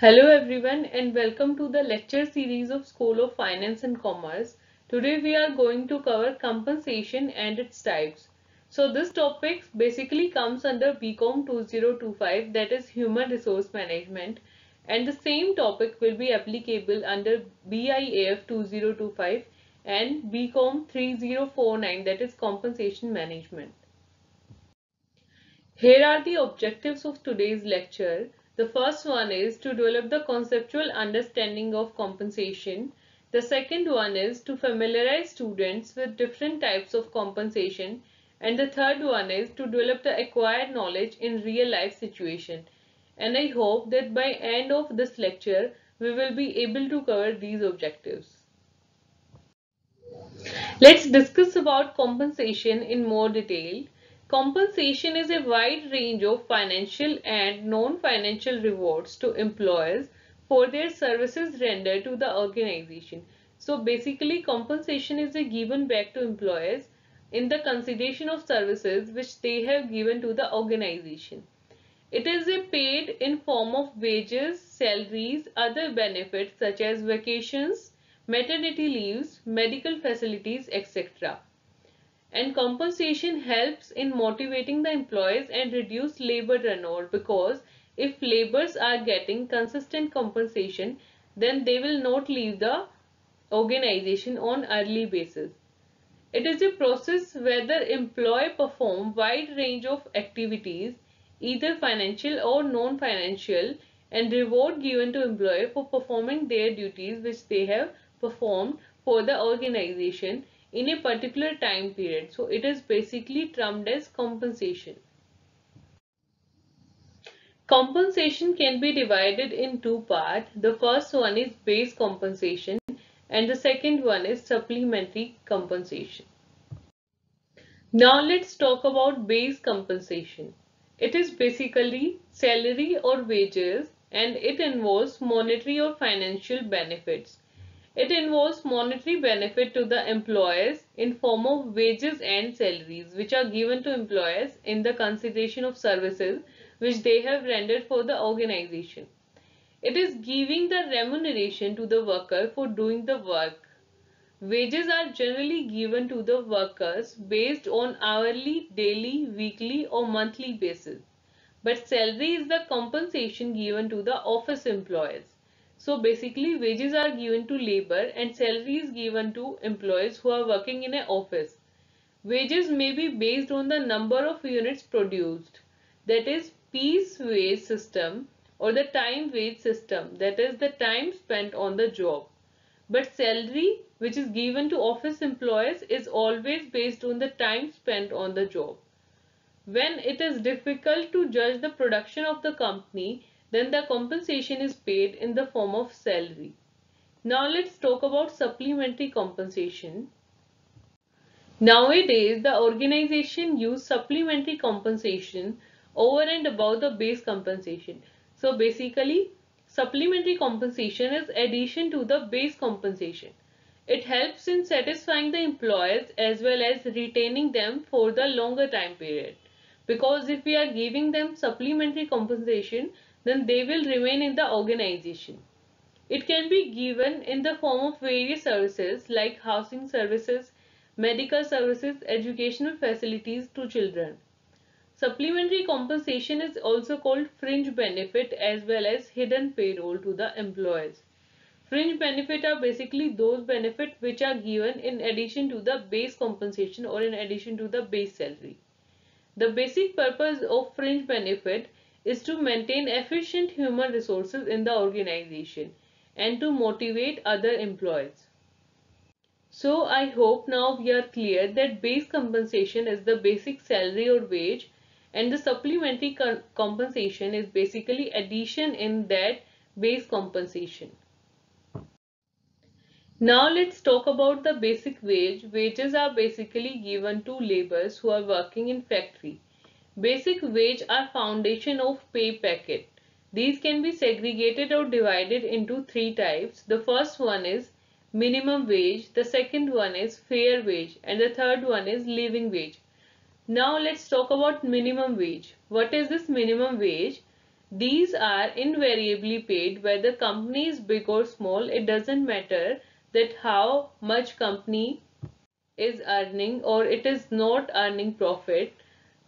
Hello everyone and welcome to the lecture series of School of Finance and Commerce. Today we are going to cover compensation and its types. So this topic basically comes under BCom 2025, that is Human Resource Management, and the same topic will be applicable under BIAF 2025 and BCom 3049, that is Compensation Management. Here are the objectives of today's lecture. The first one is to develop the conceptual understanding of compensation. The second one is to familiarize students with different types of compensation. And the third one is to develop the acquired knowledge in real life situation. And I hope that by end of this lecture, we will be able to cover these objectives. Let's discuss about compensation in more detail. Compensation is a wide range of financial and non-financial rewards to employers for their services rendered to the organization. So basically compensation is a given back to employers in the consideration of services which they have given to the organization. It is a paid in form of wages, salaries, other benefits such as vacations, maternity leaves, medical facilities, etc. And compensation helps in motivating the employees and reduce labor turnover, because if laborers are getting consistent compensation, then they will not leave the organization on early basis. It is a process where the employee perform wide range of activities, either financial or non-financial, and reward given to employee for performing their duties which they have performed for the organization in a particular time period. So it is basically termed as compensation. Compensation can be divided in two parts. The first one is base compensation and the second one is supplementary compensation. Now let's talk about base compensation. It is basically salary or wages, and it involves monetary or financial benefits. It involves monetary benefit to the employers in form of wages and salaries which are given to employers in the consideration of services which they have rendered for the organization. It is giving the remuneration to the worker for doing the work. Wages are generally given to the workers based on hourly, daily, weekly or monthly basis. But salary is the compensation given to the office employees. So basically wages are given to labor and salary is given to employees who are working in an office. Wages may be based on the number of units produced, that is piece wage system, or the time wage system, that is the time spent on the job. But salary which is given to office employees is always based on the time spent on the job. When it is difficult to judge the production of the company, then the compensation is paid in the form of salary. Now let's talk about supplementary compensation. Nowadays, the organization use supplementary compensation over and above the base compensation. So basically, supplementary compensation is addition to the base compensation. It helps in satisfying the employees as well as retaining them for the longer time period. Because if we are giving them supplementary compensation, then they will remain in the organization. It can be given in the form of various services like housing services, medical services, educational facilities to children. Supplementary compensation is also called fringe benefit as well as hidden payroll to the employees. Fringe benefit are basically those benefits which are given in addition to the base compensation or in addition to the base salary. The basic purpose of fringe benefit is to maintain efficient human resources in the organization and to motivate other employees. So I hope now we are clear that base compensation is the basic salary or wage, and the supplementary compensation is basically addition in that base compensation. Now let's talk about the basic wage. Wages are basically given to laborers who are working in factory. Basic wage are foundation of pay packet. These can be segregated or divided into three types. The first one is minimum wage, the second one is fair wage, and the third one is living wage. Now let's talk about minimum wage. What is this minimum wage? These are invariably paid whether company is big or small. It doesn't matter that how much company is earning or it is not earning profit.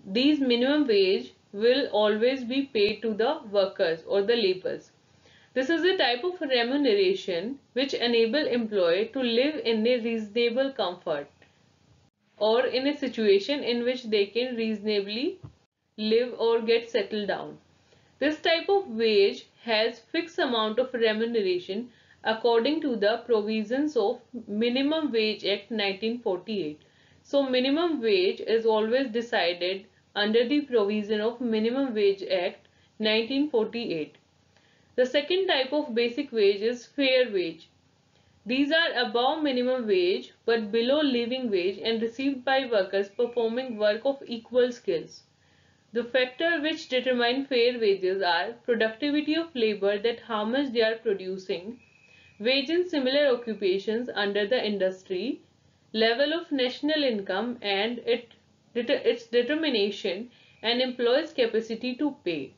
These minimum wage will always be paid to the workers or the laborers. This is a type of remuneration which enable employee to live in a reasonable comfort or in a situation in which they can reasonably live or get settled down. This type of wage has fixed amount of remuneration according to the provisions of Minimum Wage Act 1948. So minimum wage is always decided under the provision of Minimum Wage Act 1948. The second type of basic wage is fair wage. These are above minimum wage but below living wage and received by workers performing work of equal skills. The factors which determine fair wages are productivity of labor, that how much they are producing, wage in similar occupations under the industry, level of national income and its determination, and employees' capacity to pay.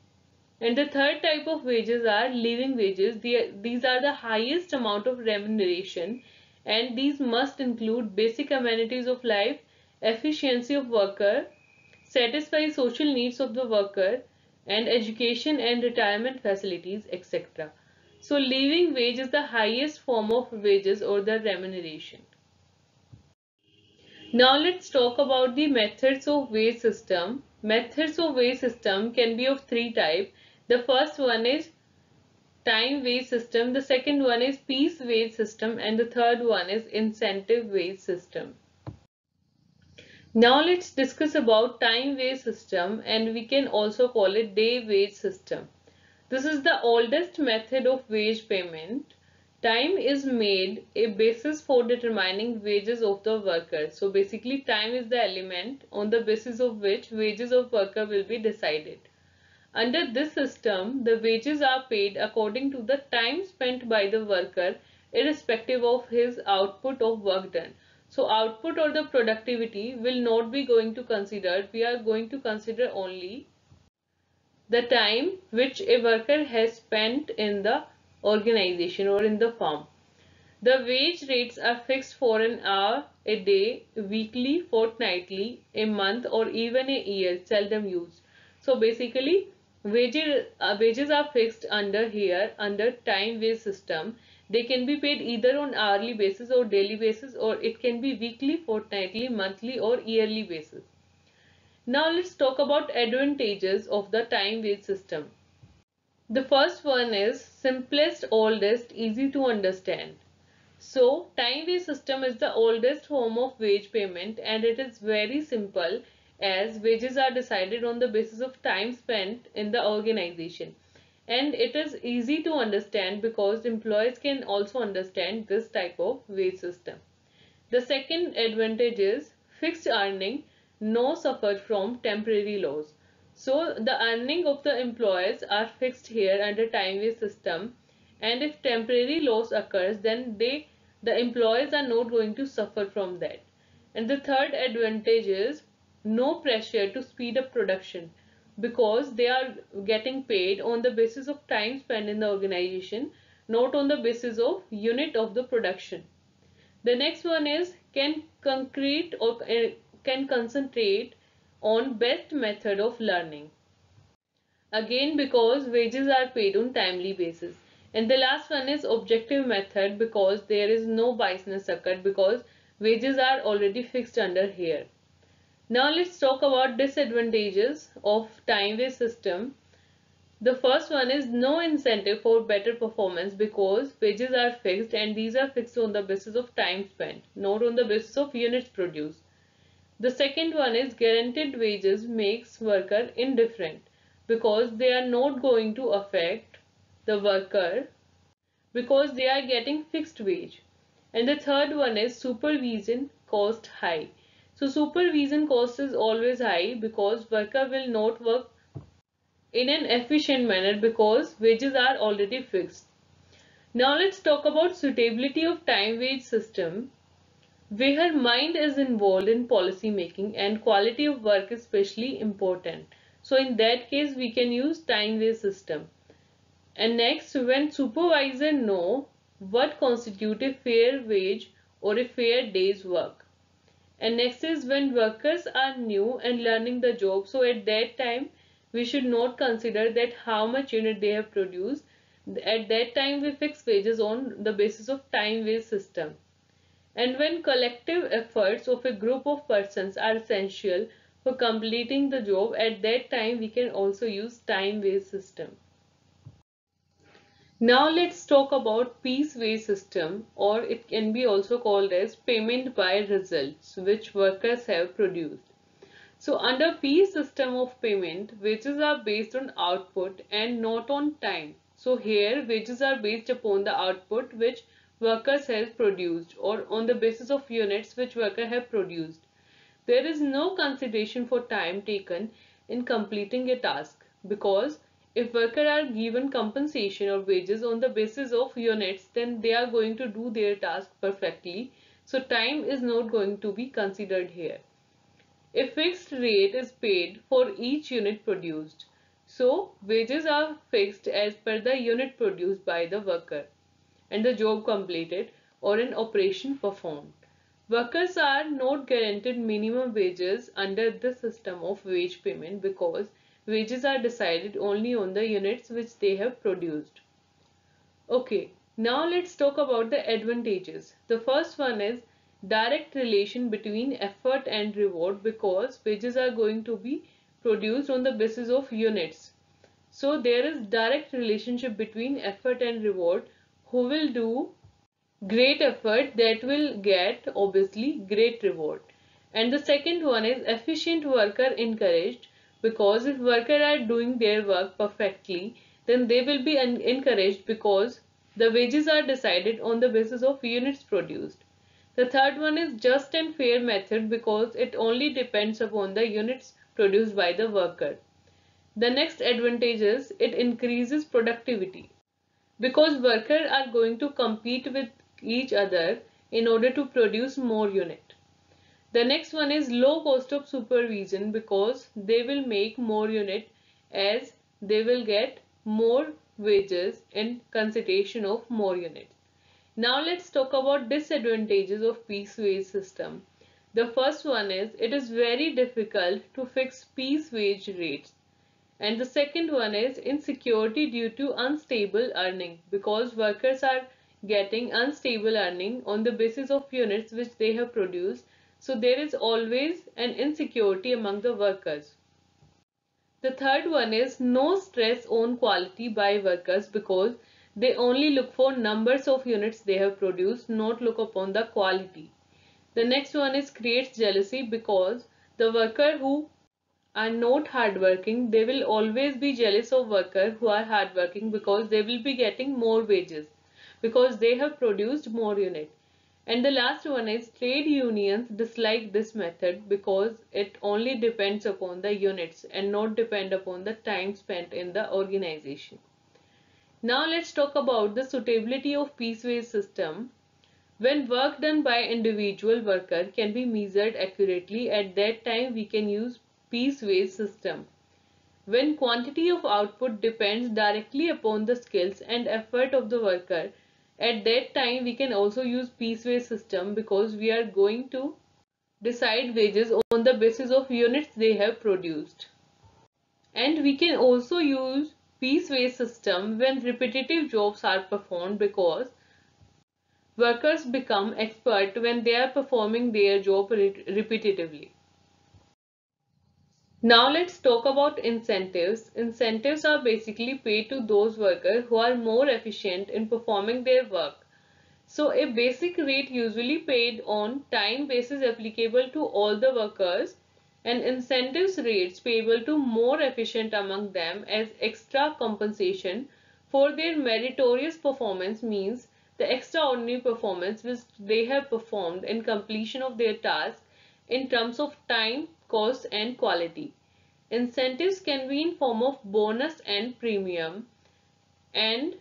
And the third type of wages are living wages. These are the highest amount of remuneration, and these must include basic amenities of life, efficiency of worker, satisfy social needs of the worker, and education and retirement facilities, etc. So living wage is the highest form of wages or the remuneration. Now let's talk about the methods of wage system. Methods of wage system can be of three types. The first one is time wage system, the second one is piece wage system, and the third one is incentive wage system. Now let's discuss about time wage system, and we can also call it day wage system. This is the oldest method of wage payment. Time is made a basis for determining wages of the worker. So basically time is the element on the basis of which wages of worker will be decided. Under this system, the wages are paid according to the time spent by the worker, irrespective of his output of work done. So output or the productivity will not be going to consider. We are going to consider only the time which a worker has spent in the organization or in the firm. The wage rates are fixed for an hour, a day, weekly, fortnightly, a month, or even a year, seldom used. So basically, wages are fixed under here, under time wage system. They can be paid either on hourly basis or daily basis, or it can be weekly, fortnightly, monthly, or yearly basis. Now let's talk about advantages of the time wage system. The first one is simplest, oldest, easy to understand. So, time wage system is the oldest form of wage payment, and it is very simple as wages are decided on the basis of time spent in the organization. And it is easy to understand because employees can also understand this type of wage system. The second advantage is fixed earning, no suffer from temporary loss. So the earning of the employees are fixed here under time wage system, and if temporary loss occurs, then the employees are not going to suffer from that. And the third advantage is no pressure to speed up production because they are getting paid on the basis of time spent in the organization, not on the basis of unit of the production. The next one is can concentrate on best method of learning. Again, because wages are paid on timely basis. And the last one is objective method because there is no biasness occurred because wages are already fixed under here. Now let's talk about disadvantages of time wage system. The first one is no incentive for better performance because wages are fixed, and these are fixed on the basis of time spent, not on the basis of units produced. The second one is guaranteed wages makes worker indifferent because they are not going to affect the worker because they are getting fixed wage. And the third one is supervision cost high. So supervision cost is always high because worker will not work in an efficient manner because wages are already fixed. Now let's talk about suitability of time wage system. Where mind is involved in policy making and quality of work is especially important. So in that case, we can use time-based system. And next, when supervisor know what constitute a fair wage or a fair day's work. And next is when workers are new and learning the job. So at that time, we should not consider that how much unit they have produced. At that time, we fix wages on the basis of time-based system. And when collective efforts of a group of persons are essential for completing the job, at that time we can also use time-based system. Now let's talk about piece-based system, or it can be also called as payment by results, which workers have produced. So under piece system of payment, wages are based on output and not on time. So here wages are based upon the output which workers have produced or on the basis of units which worker have produced. There is no consideration for time taken in completing a task because if workers are given compensation or wages on the basis of units, then they are going to do their task perfectly. So time is not going to be considered here. A fixed rate is paid for each unit produced. So wages are fixed as per the unit produced by the worker and the job completed or an operation performed. Workers are not guaranteed minimum wages under the system of wage payment because wages are decided only on the units which they have produced. Okay, now let's talk about the advantages. The first one is direct relation between effort and reward because wages are going to be produced on the basis of units. So there is direct relationship between effort and reward. Who will do great effort, that will get obviously great reward. And the second one is efficient worker encouraged because if workers are doing their work perfectly, then they will be encouraged because the wages are decided on the basis of units produced. The third one is just and fair method because it only depends upon the units produced by the worker. The next advantage is it increases productivity because workers are going to compete with each other in order to produce more unit. The next one is low cost of supervision because they will make more unit as they will get more wages in consideration of more units. Now let's talk about disadvantages of piece wage system. The first one is it is very difficult to fix piece wage rates. And the second one is insecurity due to unstable earning because workers are getting unstable earning on the basis of units which they have produced. So there is always an insecurity among the workers. The third one is no stress on quality by workers because they only look for numbers of units they have produced, not look upon the quality. The next one is creates jealousy because the worker who are not hardworking, they will always be jealous of workers who are hardworking because they will be getting more wages because they have produced more unit. And the last one is trade unions dislike this method because it only depends upon the units and not depend upon the time spent in the organization. Now let's talk about the suitability of piece-based system. When work done by individual worker can be measured accurately, at that time we can use piece-based system. When quantity of output depends directly upon the skills and effort of the worker, at that time we can also use piece-based system because we are going to decide wages on the basis of units they have produced. And we can also use piece-based system when repetitive jobs are performed because workers become expert when they are performing their job repetitively. Now let's talk about incentives. Incentives are basically paid to those workers who are more efficient in performing their work. So a basic rate usually paid on time basis applicable to all the workers and incentives rates payable to more efficient among them as extra compensation for their meritorious performance means the extraordinary performance which they have performed in completion of their task in terms of time, cost and quality. Incentives can be in form of bonus and premium, and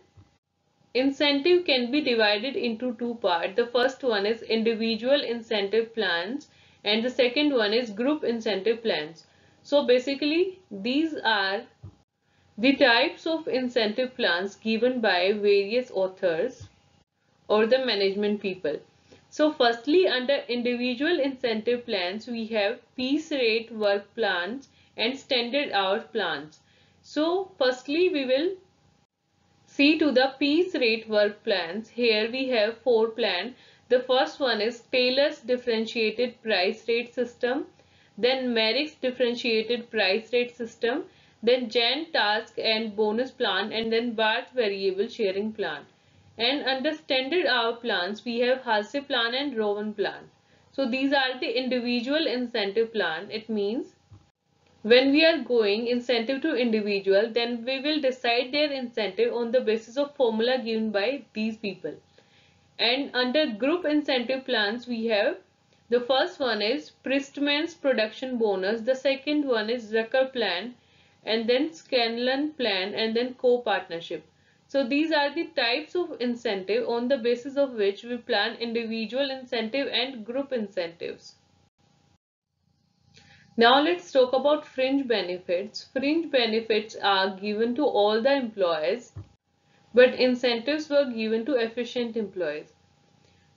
incentive can be divided into two parts. The first one is individual incentive plans and the second one is group incentive plans. So basically these are the types of incentive plans given by various authors or the management people. So firstly, under individual incentive plans, we have piece rate work plans and standard hour plans. So firstly, we will see to the piece rate work plans. Here we have 4 plans. The first one is Taylor's differentiated price rate system, then Merrick's differentiated price rate system, then Gantt task and bonus plan, and then Barth variable sharing plan. And under standard hour plans, we have Halse plan and Rowan plan. So these are the individual incentive plan. It means when we are going incentive to individual, then we will decide their incentive on the basis of formula given by these people. And under group incentive plans, we have the first one is Pristman's production bonus, the second one is Zucker plan, and then Scanlon plan, and then co-partnership. So these are the types of incentive on the basis of which we plan individual incentive and group incentives. Now let's talk about fringe benefits. Fringe benefits are given to all the employees, but incentives were given to efficient employees.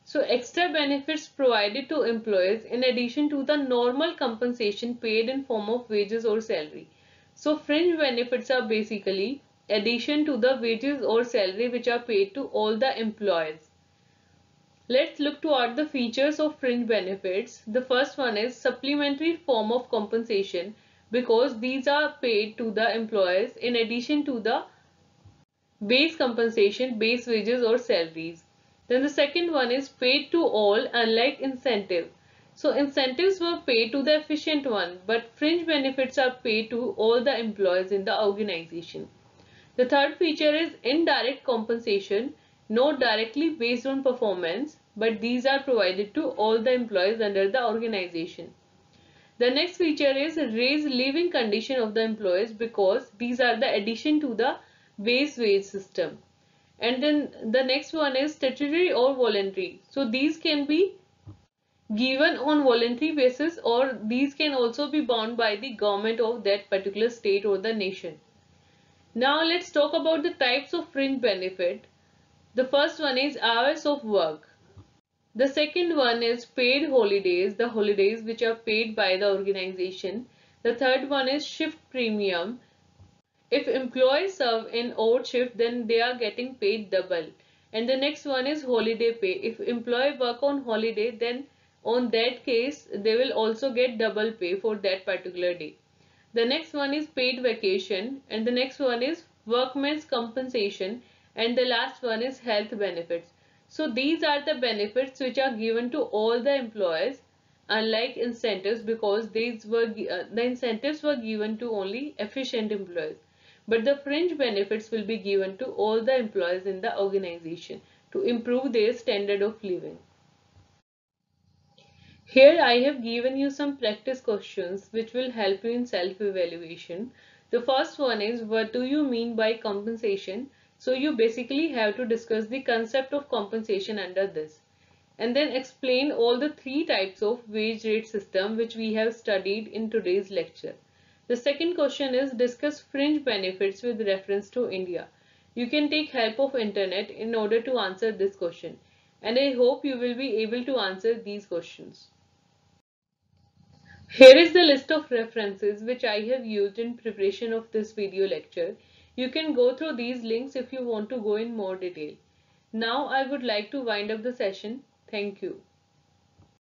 So extra benefits provided to employees in addition to the normal compensation paid in form of wages or salary. So fringe benefits are basically addition to the wages or salary which are paid to all the employees. Let's look toward the features of fringe benefits. The first one is supplementary form of compensation because these are paid to the employees in addition to the base compensation, base wages or salaries. Then the second one is paid to all unlike incentive. So incentives were paid to the efficient one, but fringe benefits are paid to all the employees in the organization. The third feature is indirect compensation, not directly based on performance, but these are provided to all the employees under the organization. The next feature is raised living condition of the employees because these are the addition to the base wage system. And then the next one is statutory or voluntary. So these can be given on voluntary basis or these can also be bound by the government of that particular state or the nation. Now let's talk about the types of fringe benefit. The first one is hours of work. The second one is paid holidays, the holidays which are paid by the organization. The third one is shift premium. If employees serve in odd shift, then they are getting paid double. And the next one is holiday pay. If employee work on holiday, then on that case, they will also get double pay for that particular day. The next one is paid vacation, and the next one is workman's compensation, and the last one is health benefits. So these are the benefits which are given to all the employees, unlike incentives, because the incentives were given to only efficient employees. But the fringe benefits will be given to all the employees in the organization to improve their standard of living. Here I have given you some practice questions which will help you in self-evaluation. The first one is, what do you mean by compensation? So you basically have to discuss the concept of compensation under this. And then explain all the 3 types of wage rate system which we have studied in today's lecture. The second question is, discuss fringe benefits with reference to India. You can take help of internet in order to answer this question. And I hope you will be able to answer these questions. Here is the list of references which I have used in preparation of this video lecture. You can go through these links if you want to go in more detail. Now I would like to wind up the session. Thank you.